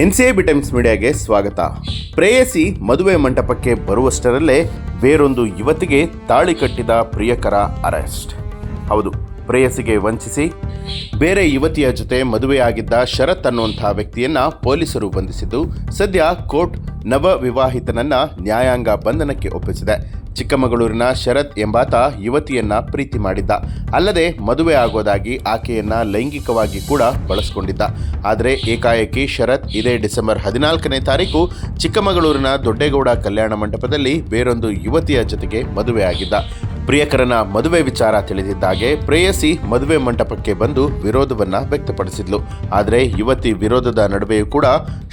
NCIB times ಮೀಡಿಯಾಗೆ ಸ್ವಾಗತ. ಪ್ರೇಯಸಿ ಮದುವೆ ಮಂಟಪಕ್ಕೆ ಬರುವಷ್ಟರಲ್ಲೇ ಬೇರೊಂದು ಯುವತಿಗೆ ತಾಳಿ ಕಟ್ಟಿದ ಪ್ರಿಯಕರ ಅರೆಸ್ಟ್. ಹೌದು, ಪ್ರೇಯಸಿಗೆ ವಂಚಿಸಿ ಬೇರೆ ಯುವತಿಯ ಜೊತೆ ಮದುವೆಯಾಗಿದ್ದ ಶರತ್ ಅನ್ನುವಂಥ ವ್ಯಕ್ತಿಯನ್ನ ಪೊಲೀಸರು ಬಂಧಿಸಿದ್ದು, ಸದ್ಯ ಕೋರ್ಟ್ ನವ ವಿವಾಹಿತನನ್ನ ನ್ಯಾಯಾಂಗ ಬಂಧನಕ್ಕೆ ಒಪ್ಪಿಸಿದೆ. ಚಿಕ್ಕಮಗಳೂರಿನ ಶರತ್ ಎಂಬಾತ ಯುವತಿಯನ್ನ ಪ್ರೀತಿ ಮಾಡಿದ್ದ, ಅಲ್ಲದೆ ಮದುವೆ ಆಗೋದಾಗಿ ಆಕೆಯನ್ನ ಲೈಂಗಿಕವಾಗಿ ಕೂಡ ಬಳಸಿಕೊಂಡಿದ್ದ. ಆದರೆ ಏಕಾಏಕಿ ಶರತ್ ಇದೇ ಡಿಸೆಂಬರ್ 14ನೇ ತಾರೀಕು ಚಿಕ್ಕಮಗಳೂರಿನ ದೊಡ್ಡೇಗೌಡ ಕಲ್ಯಾಣ ಮಂಟಪದಲ್ಲಿ ಬೇರೊಂದು ಯುವತಿಯ ಜೊತೆಗೆ ಮದುವೆಯಾಗಿದ್ದ. ಪ್ರಿಯಕರನ ಮದುವೆ ವಿಚಾರ ತಿಳಿದಿದ್ದಾಗೆ ಪ್ರೇಯಸಿ ಮದುವೆ ಮಂಟಪಕ್ಕೆ ಬಂದು ವಿರೋಧವನ್ನ ವ್ಯಕ್ತಪಡಿಸಿದ್ಲು. ಆದರೆ ಯುವತಿ ವಿರೋಧದ ನಡುವೆಯೂ ಕೂಡ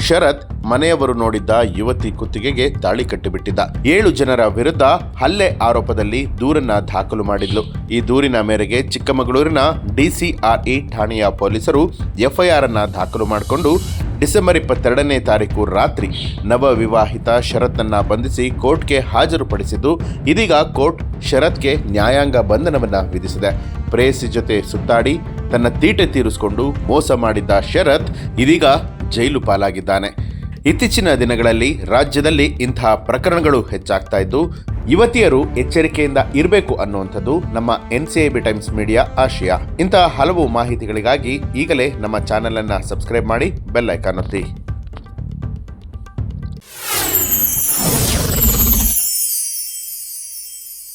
ಶರತ್ ಮನೆಯವರು ನೋಡಿದ್ದ ಯುವತಿ ಕುತ್ತಿಗೆಗೆ ತಾಳಿ ಕಟ್ಟಿಬಿಟ್ಟಿದ್ದ. 7 ಜನರ ವಿರುದ್ಧ ಹಲ್ಲೆ ಆರೋಪದಲ್ಲಿ ದೂರನ್ನ ದಾಖಲು ಮಾಡಿದ್ಲು. ಈ ದೂರಿನ ಮೇರೆಗೆ ಚಿಕ್ಕಮಗಳೂರಿನ DCRE ಠಾಣೆಯ ಪೊಲೀಸರು FIR ಅನ್ನ ದಾಖಲು ಮಾಡಿಕೊಂಡು ಡಿಸೆಂಬರ್ 22ನೇ ತಾರೀಕು ರಾತ್ರಿ ನವ ವಿವಾಹಿತ ಶರತ್ನನ್ನ ಬಂಧಿಸಿ ಕೋರ್ಟ್ಗೆ ಹಾಜರುಪಡಿಸಿದ್ದು, ಇದೀಗ ಕೋರ್ಟ್ ಶರತ್ಗೆ ನ್ಯಾಯಾಂಗ ಬಂಧನವನ್ನ ವಿಧಿಸಿದೆ. ಪ್ರೇಯಸಿ ಜೊತೆ ಸುತ್ತಾಡಿ ತನ್ನ ತೀಟೆ ತೀರಿಸಿಕೊಂಡು ಮೋಸ ಮಾಡಿದ್ದ ಶರತ್ ಇದೀಗ ಜೈಲು ಪಾಲಾಗಿದ್ದಾನೆ. ಇತ್ತೀಚಿನ ದಿನಗಳಲ್ಲಿ ರಾಜ್ಯದಲ್ಲಿ ಇಂತಹ ಪ್ರಕರಣಗಳು ಹೆಚ್ಚಾಗ್ತಾ ಇದ್ದು, ಯುವತಿಯರು ಎಚ್ಚರಿಕೆಯಿಂದ ಇರಬೇಕು ಅನ್ನುವಂಥದ್ದು ನಮ್ಮ NCIB ಟೈಮ್ಸ್ ಮೀಡಿಯಾ ಆಶಯ. ಇಂತಹ ಹಲವು ಮಾಹಿತಿಗಳಿಗಾಗಿ ಈಗಲೇ ನಮ್ಮ ಚಾನೆಲ್ ಅನ್ನು ಸಬ್ಸ್ಕ್ರೈಬ್ ಮಾಡಿ, ಬೆಲ್ ಐಕಾನ್ ಒತ್ತಿ.